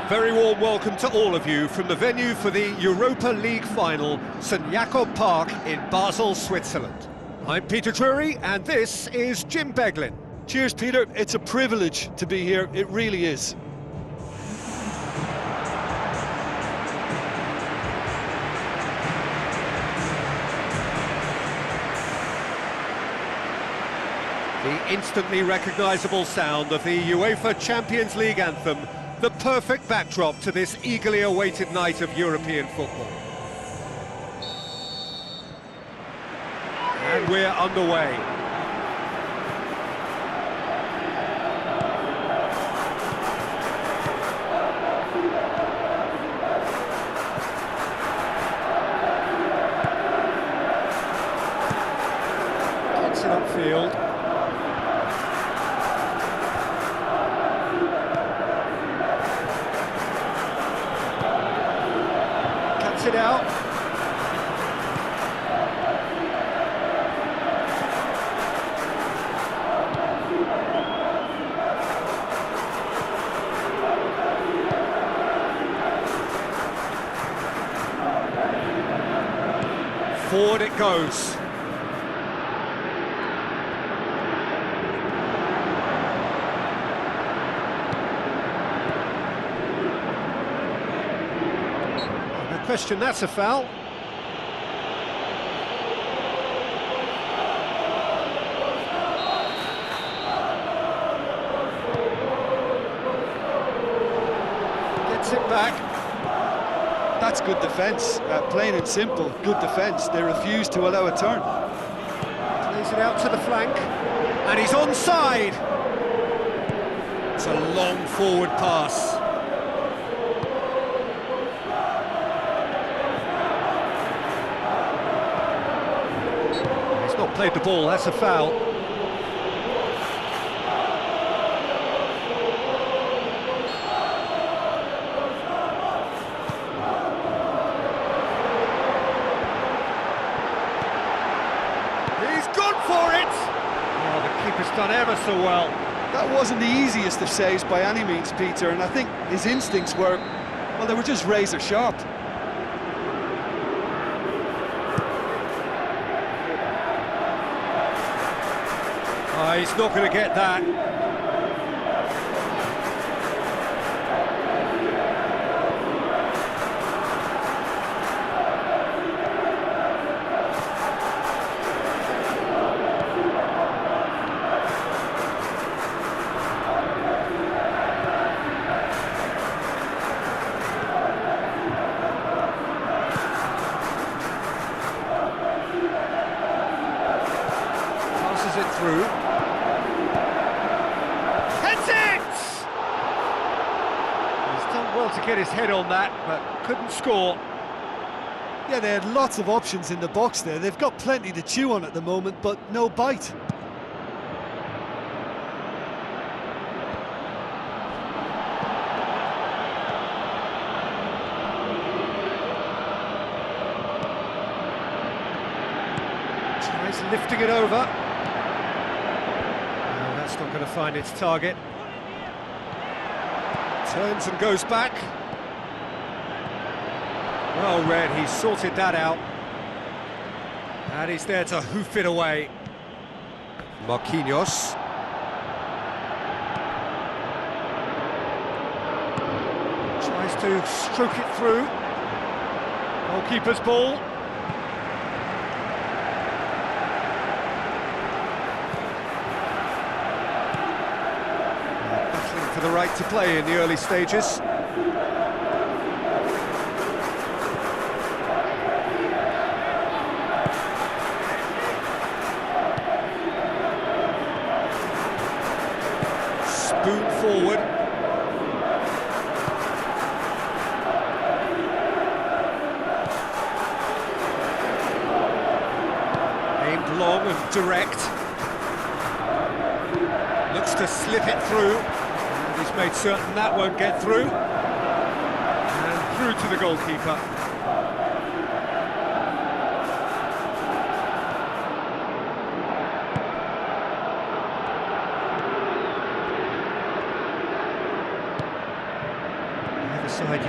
very warm welcome to all of you from the venue for the Europa League final, St Jakob Park in Basel, Switzerland. I'm Peter Drury, and this is Jim Beglin. Cheers, Peter. It's a privilege to be here. It really is. The instantly recognisable sound of the UEFA Champions League anthem, the perfect backdrop to this eagerly awaited night of European football. And we're underway. Gets it upfield. It out. Forward it goes. Question, that's a foul. Gets it back. That's good defence, plain and simple, good defence. They refuse to allow a turn. Plays it out to the flank, and he's onside. It's a long forward pass. Played the ball, that's a foul. He's gone for it! Oh, the keeper's done ever so well. That wasn't the easiest of saves by any means, Peter, and I think his instincts were, well, they were just razor sharp. He's not going to get that. Passes it through. Well to get his head on that, but couldn't score. Yeah, they had lots of options in the box there. They've got plenty to chew on at the moment, but no bite. Tries lifting it over. Oh, that's not going to find its target. Turns and goes back. Well read, he sorted that out. And he's there to hoof it away. Marquinhos. Tries to stroke it through. Goalkeeper's ball. For the right to play in the early stages. Spoon forward. Aimed long and direct. Looks to slip it through. He's made certain that won't get through. And through to the goalkeeper.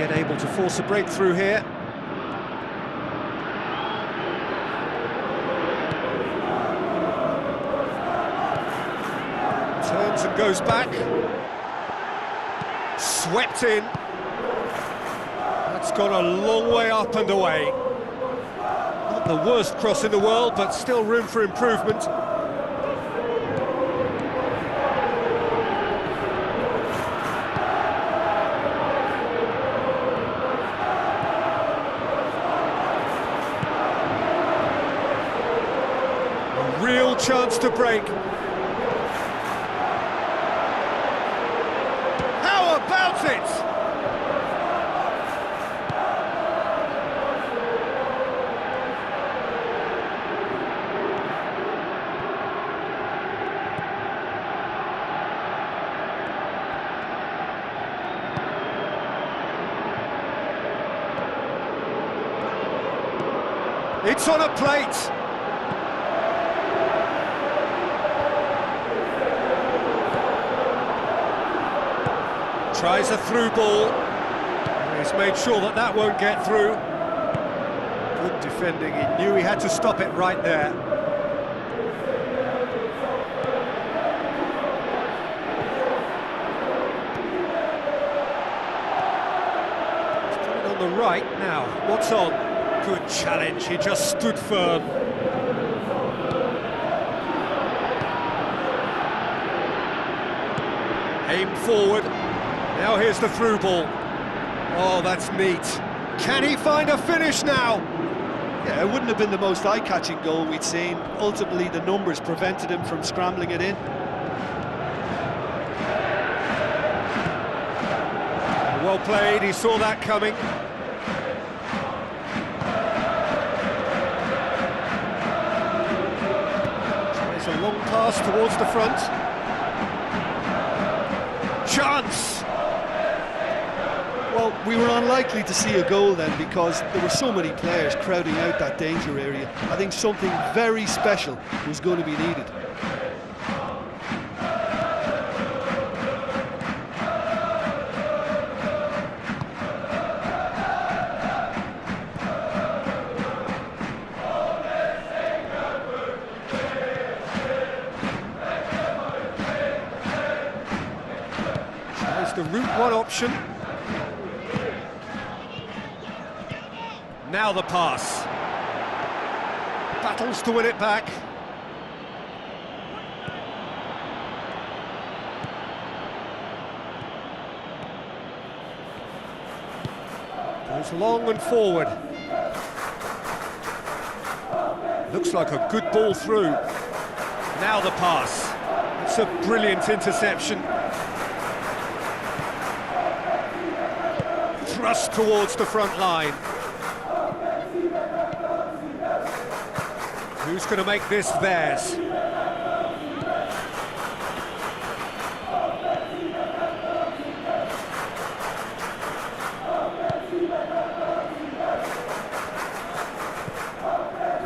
yet able to force a breakthrough here. Turns and goes back. Swept in. That's gone a long way up and away. Not the worst cross in the world, but still room for improvement. A real chance to break. How about it? It's on a plate. Tries a through ball. He's made sure that that won't get through. Good defending. He knew he had to stop it right there. He's got it on the right now. What's on? Good challenge, he just stood firm. Aimed forward, now here's the through ball. Oh, that's neat. Can he find a finish now? Yeah, it wouldn't have been the most eye-catching goal we'd seen. Ultimately, the numbers prevented him from scrambling it in. Well played, he saw that coming. A long pass towards the front. Chance! Well, we were unlikely to see a goal then because there were so many players crowding out that danger area. I think something very special was going to be needed. The route one option. Now the pass. Battles to win it back. Goes long and forward. Looks like a good ball through. Now the pass. It's a brilliant interception. Thrust towards the front line. Who's going to make this theirs?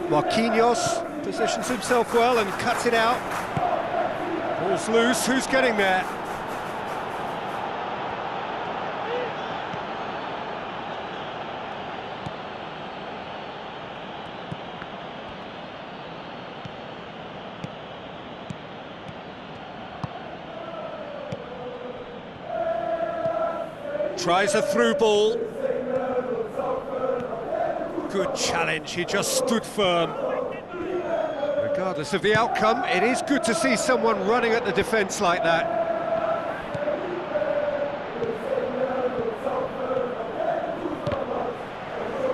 Marquinhos positions himself well and cuts it out. Ball's loose, who's getting there? Tries a through ball. Good challenge, he just stood firm. Regardless of the outcome, it is good to see someone running at the defence like that.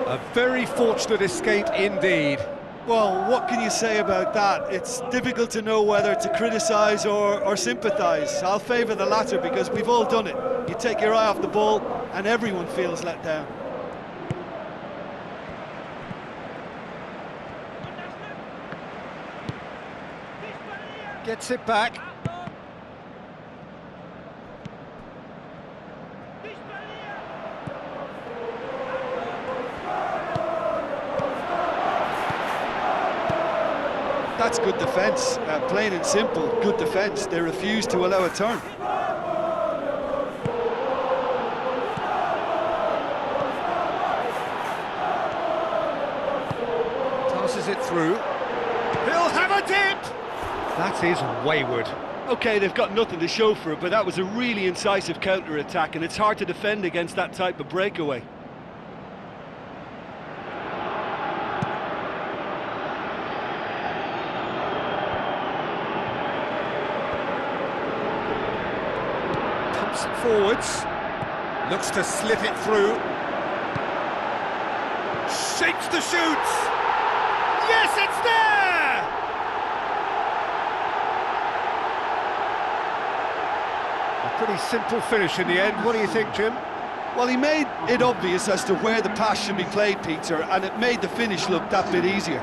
A very fortunate escape indeed. Well, what can you say about that? It's difficult to know whether to criticise or sympathise. I'll favour the latter because we've all done it. You take your eye off the ball and everyone feels let down. Gets it back. That's good defence, plain and simple, good defence. They refuse to allow a turn. Passes it through. He'll have a dip! That is wayward. OK, they've got nothing to show for it, but that was a really incisive counter-attack, and it's hard to defend against that type of breakaway. Pumps it forwards. Looks to slip it through. Shapes the shoots! Yes, it's there! A pretty simple finish in the end. What do you think, Jim? Well, he made it obvious as to where the pass should be played, Peter, and it made the finish look that bit easier.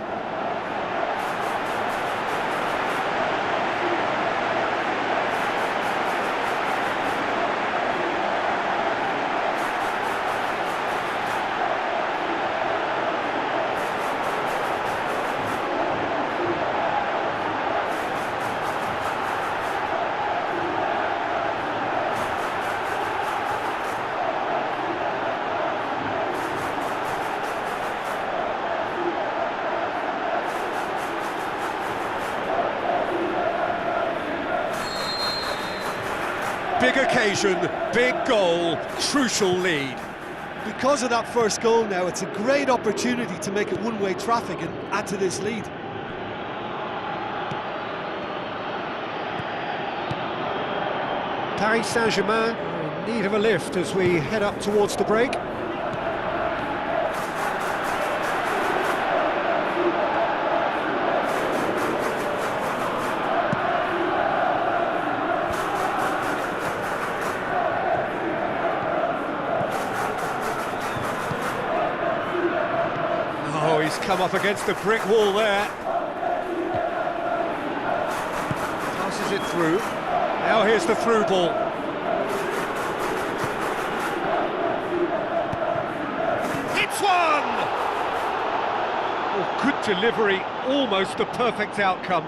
Big occasion, big goal, crucial lead. Because of that first goal now, it's a great opportunity to make it one-way traffic and add to this lead. Paris Saint-Germain in need of a lift as we head up towards the break. Oh, he's come up against the brick wall there. Passes it through. Now here's the through ball. Hits one! Oh, good delivery, almost the perfect outcome.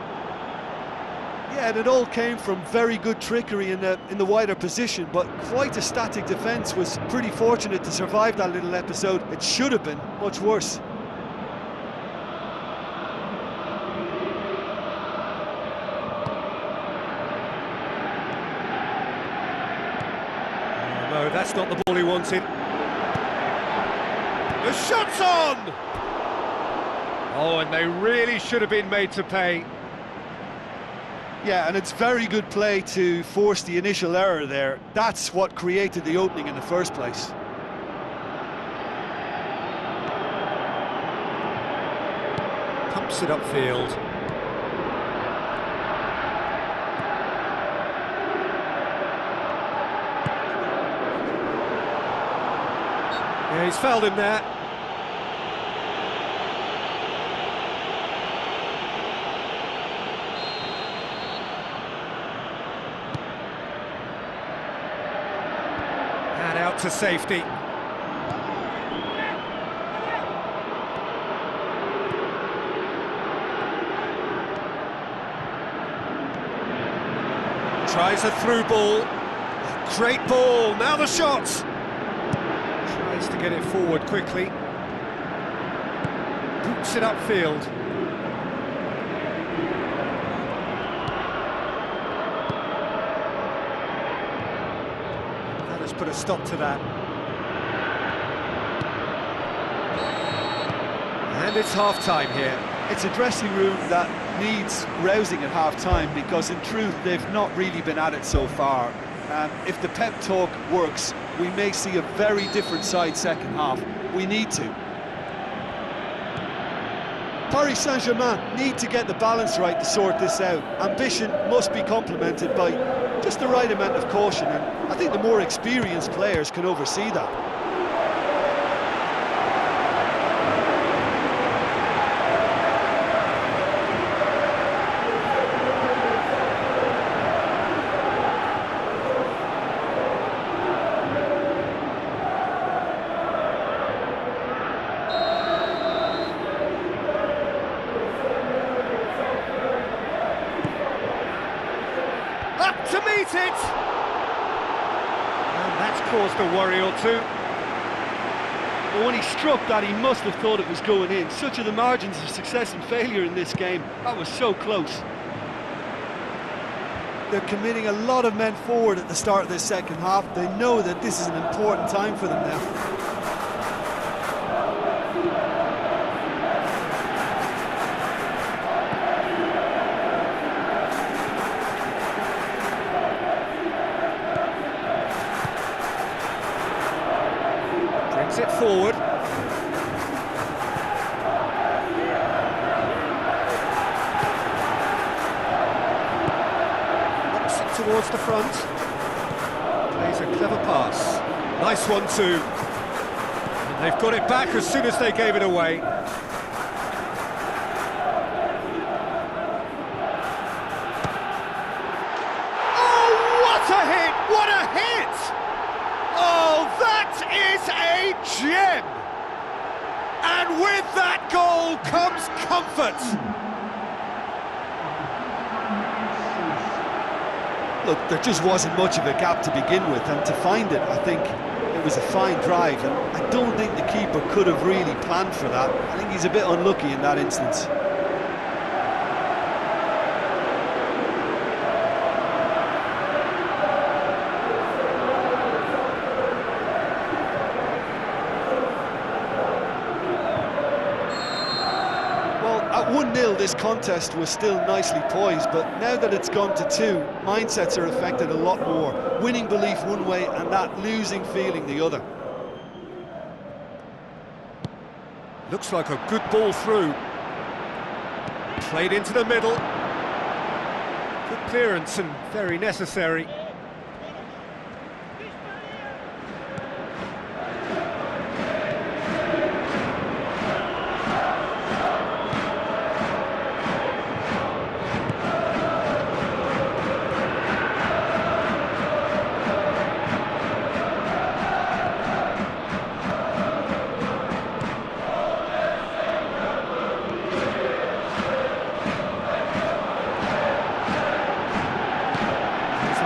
Yeah, and it all came from very good trickery in the wider position, but quite a static defence. Was pretty fortunate to survive that little episode. It should have been much worse. No, that's not the ball he wanted. The shot's on! Oh, and they really should have been made to pay. Yeah, and it's very good play to force the initial error there. That's what created the opening in the first place. Pumps it upfield. Yeah, he's fouled him there. And out to safety. Tries a through ball. Great ball, now the shot! Tries to get it forward quickly. Boots it upfield. That has put a stop to that. And it's half-time here. It's a dressing room that needs rousing at half-time, because in truth they've not really been at it so far. If the pep talk works, we may see a very different side second half. We need to. Paris Saint-Germain need to get the balance right to sort this out. Ambition must be complemented by just the right amount of caution, and I think the more experienced players can oversee that. To meet it! And that's caused a worry or two. But when he struck that, he must have thought it was going in. Such are the margins of success and failure in this game. That was so close. They're committing a lot of men forward at the start of this second half. They know that this is an important time for them now. Brings it forward. Towards the front, plays a clever pass, nice one too, and they've got it back as soon as they gave it away. Oh, what a hit, what a hit! Oh, that is a gem! And with that goal comes comfort. Look, there just wasn't much of a gap to begin with, and to find it, I think it was a fine drive, and I don't think the keeper could have really planned for that. I think he's a bit unlucky in that instance. At 1-0, this contest was still nicely poised, but now that it's gone to 2, mindsets are affected a lot more. Winning belief one way and that losing feeling the other. Looks like a good ball through. Played into the middle. Good clearance and very necessary.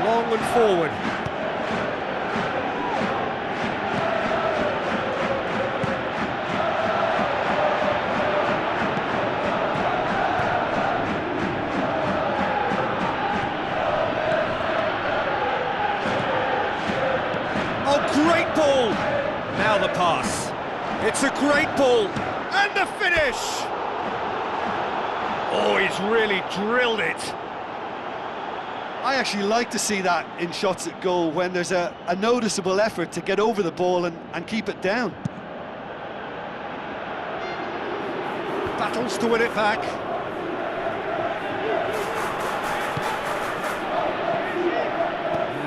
Long and forward. Oh, great ball! Now the pass. It's a great ball. And the finish! Oh, he's really drilled it. I actually like to see that in shots at goal, when there's a noticeable effort to get over the ball and keep it down. Battles to win it back.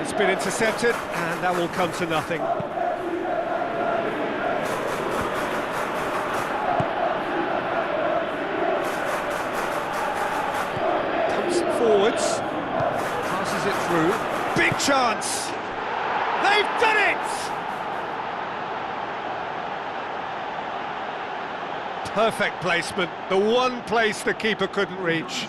It's been intercepted, and that will come to nothing. Comes forwards. It through. Big chance! They've done it! Perfect placement, the one place the keeper couldn't reach.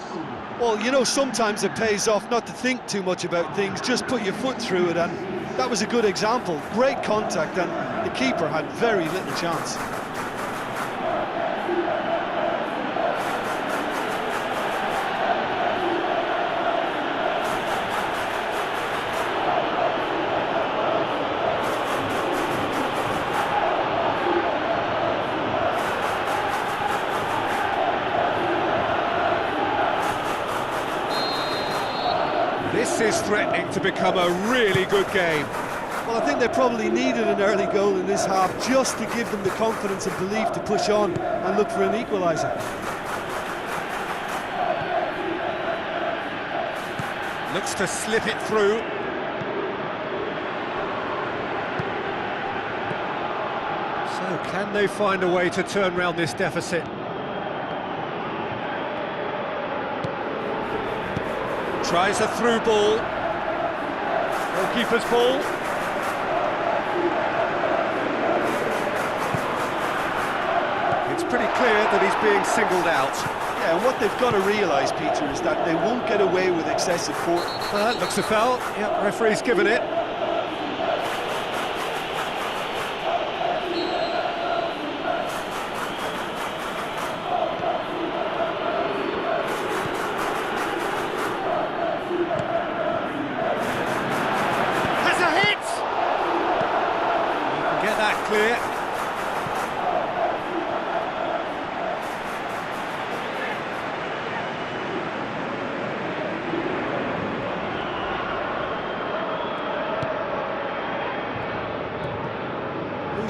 Well, you know, sometimes it pays off not to think too much about things, just put your foot through it, and that was a good example. Great contact, and the keeper had very little chance. This is threatening to become a really good game. Well, I think they probably needed an early goal in this half just to give them the confidence and belief to push on and look for an equaliser. Looks to slip it through. So, can they find a way to turn round this deficit? Tries a through ball. Goalkeeper's ball. It's pretty clear that he's being singled out. Yeah, and what they've got to realise, Peter, is that they won't get away with excessive force. That looks a foul. Yep, referee's given it.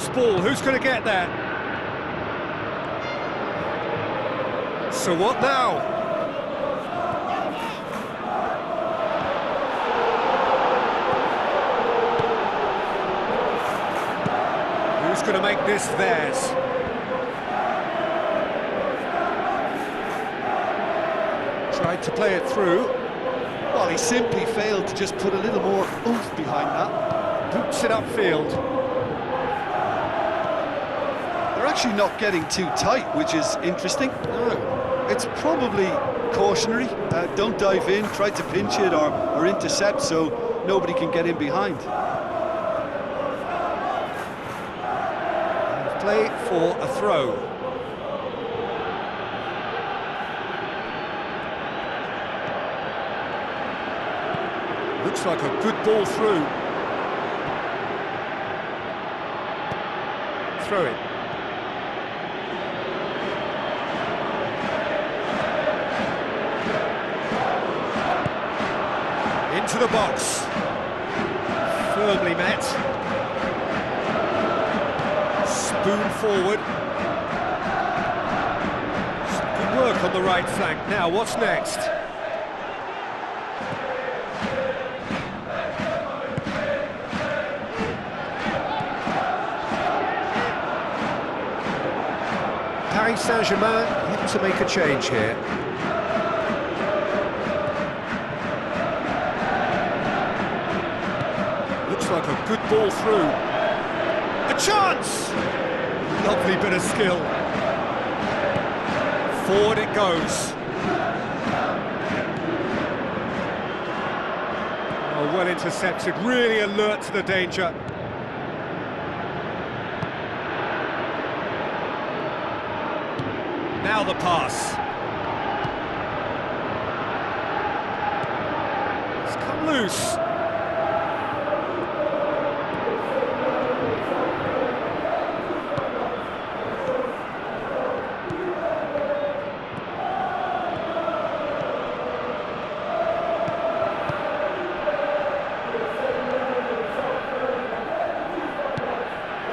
loose ball, who's going to get there? So what now? Who's going to make this theirs? Tried to play it through. Well, he simply failed to just put a little more oomph behind that. Boots it upfield. They're actually not getting too tight, which is interesting. No. It's probably cautionary. Don't dive in, try to pinch it or intercept so nobody can get in behind. And play for a throw. Looks like a good ball through. Throw it. Into the box. Firmly met. Spoon forward. Some good work on the right flank. Now, what's next? Saint-Germain have to make a change here. Looks like a good ball through. A chance! Lovely bit of skill. Forward it goes. Oh, well intercepted, really alert to the danger. Now the pass. It's come loose.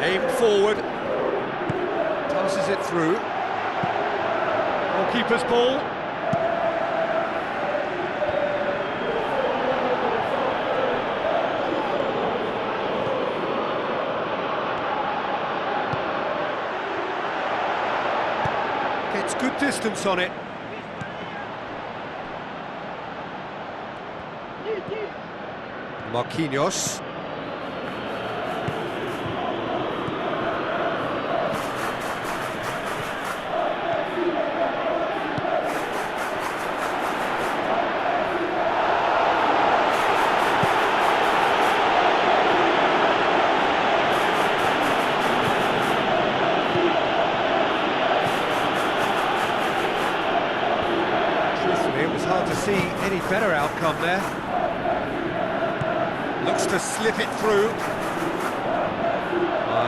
Aimed forward. Tosses it through. Keeper's ball. Gets good distance on it. Marquinhos. Hard to see any better outcome there. Looks to slip it through.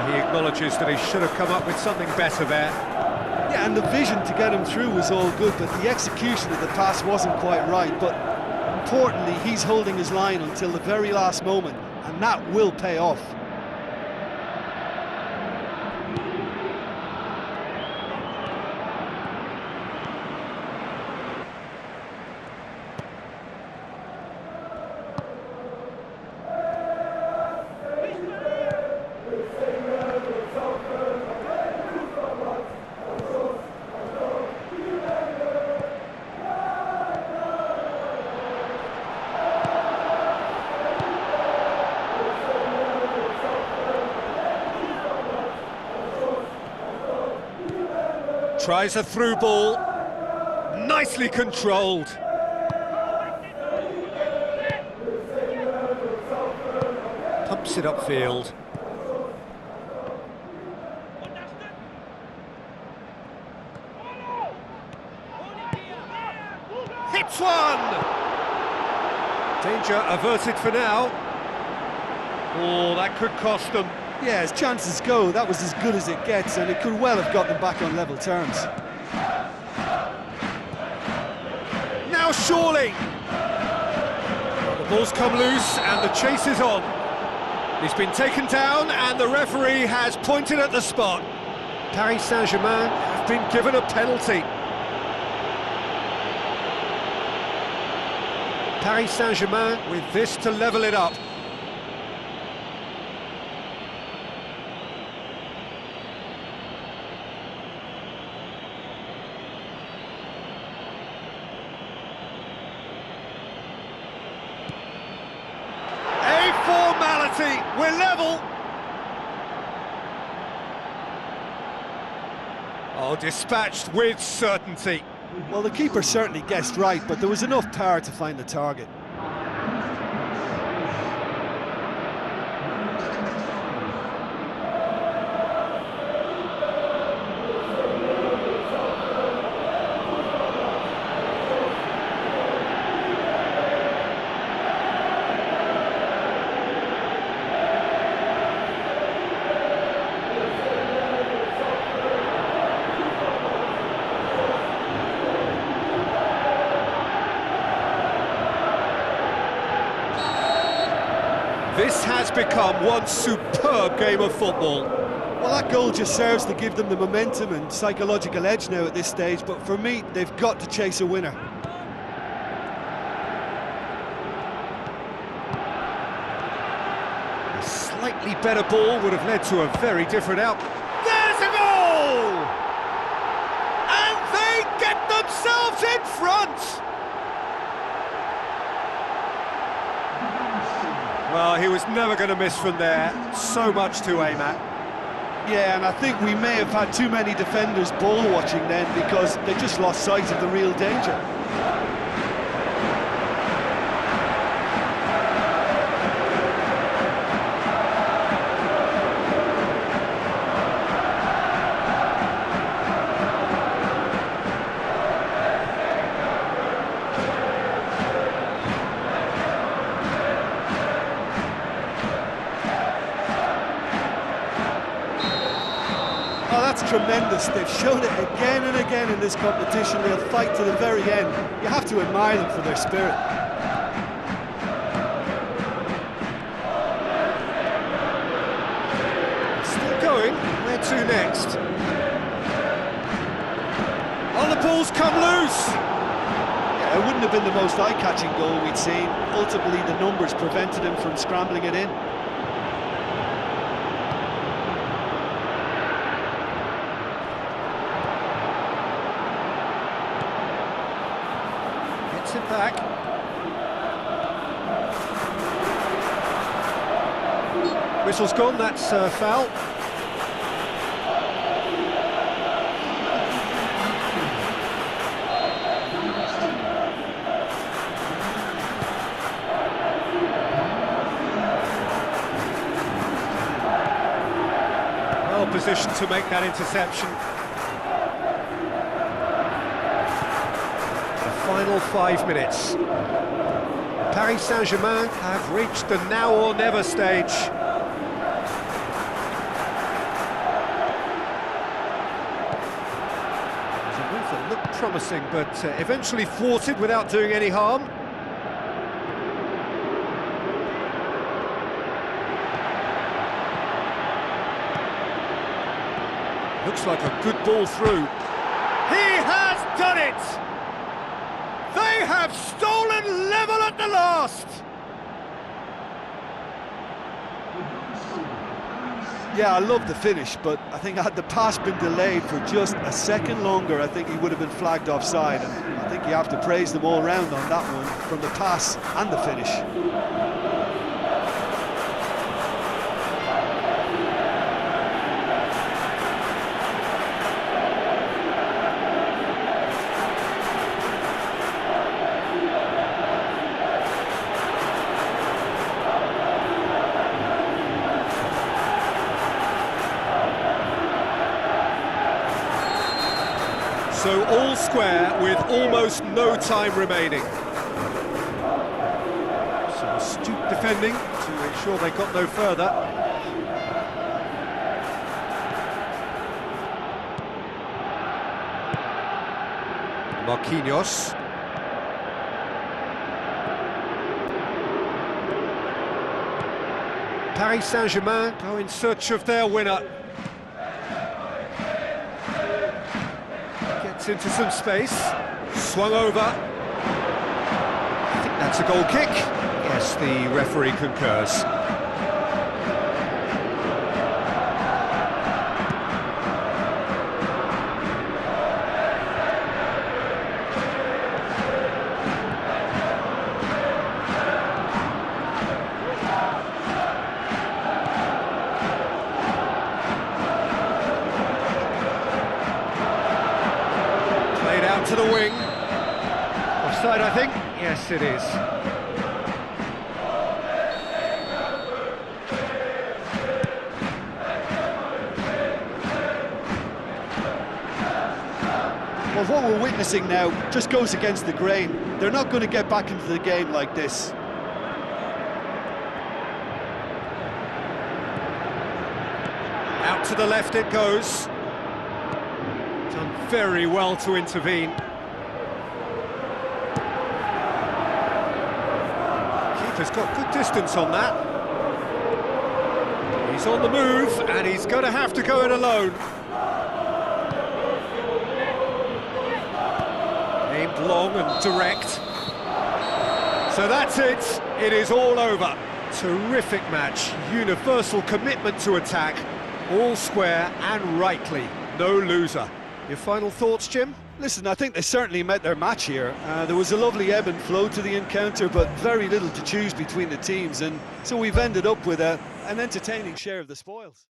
He acknowledges that he should have come up with something better there. Yeah, and the vision to get him through was all good, but the execution of the pass wasn't quite right. But importantly, he's holding his line until the very last moment, and that will pay off. Tries a through ball, nicely controlled. Pumps it upfield. Hits one! Danger averted for now. Oh, that could cost them. Yeah, as chances go, that was as good as it gets, and it could well have got them back on level terms. Now surely! The ball's come loose, and the chase is on. He's been taken down and the referee has pointed at the spot. Paris Saint-Germain have been given a penalty. Paris Saint-Germain with this to level it up. Formality, we're level. Oh, dispatched with certainty. Well, the keeper certainly guessed right, but there was enough power to find the target. This has become one superb game of football. Well, that goal just serves to give them the momentum and psychological edge now at this stage, but for me, they've got to chase a winner. A slightly better ball would have led to a very different outcome. There's a goal! And they get themselves in front! Well, he was never going to miss from there. So much to aim at. Yeah, and I think we may have had too many defenders ball watching then because they just lost sight of the real danger. Oh, that's tremendous. They've shown it again and again in this competition. They'll fight to the very end. You have to admire them for their spirit. Still going. Where to next? Oh, the ball's come loose! Yeah, it wouldn't have been the most eye-catching goal we'd seen. Ultimately, the numbers prevented him from scrambling it in. It back. Whistle's gone, that's foul. Well positioned to make that interception. Final 5 minutes. Paris Saint-Germain have reached the now or never stage. The move that looked promising, but eventually thwarted without doing any harm. Looks like a good ball through. He has done it! They have stolen level at the last! Yeah, I love the finish, but I think had the pass been delayed for just a second longer, I think he would have been flagged offside. And I think you have to praise them all round on that one, from the pass and the finish. So all square with almost no time remaining. Some astute defending to ensure they got no further. Marquinhos. Paris Saint-Germain go in search of their winner. Gets into some space, swung over. I think that's a goal kick. Yes, the referee concurs. To the wing. Offside, I think. Yes, it is. Well, what we're witnessing now just goes against the grain. They're not going to get back into the game like this. Out to the left it goes. Done very well to intervene. Keeper's got good distance on that. He's on the move, and he's going to have to go it alone. Aimed long and direct. So that's it. It is all over. Terrific match. Universal commitment to attack. All square and rightly. No loser. Your final thoughts, Jim? Listen, I think they certainly met their match here. There was a lovely ebb and flow to the encounter, but very little to choose between the teams, and so we've ended up with an entertaining share of the spoils.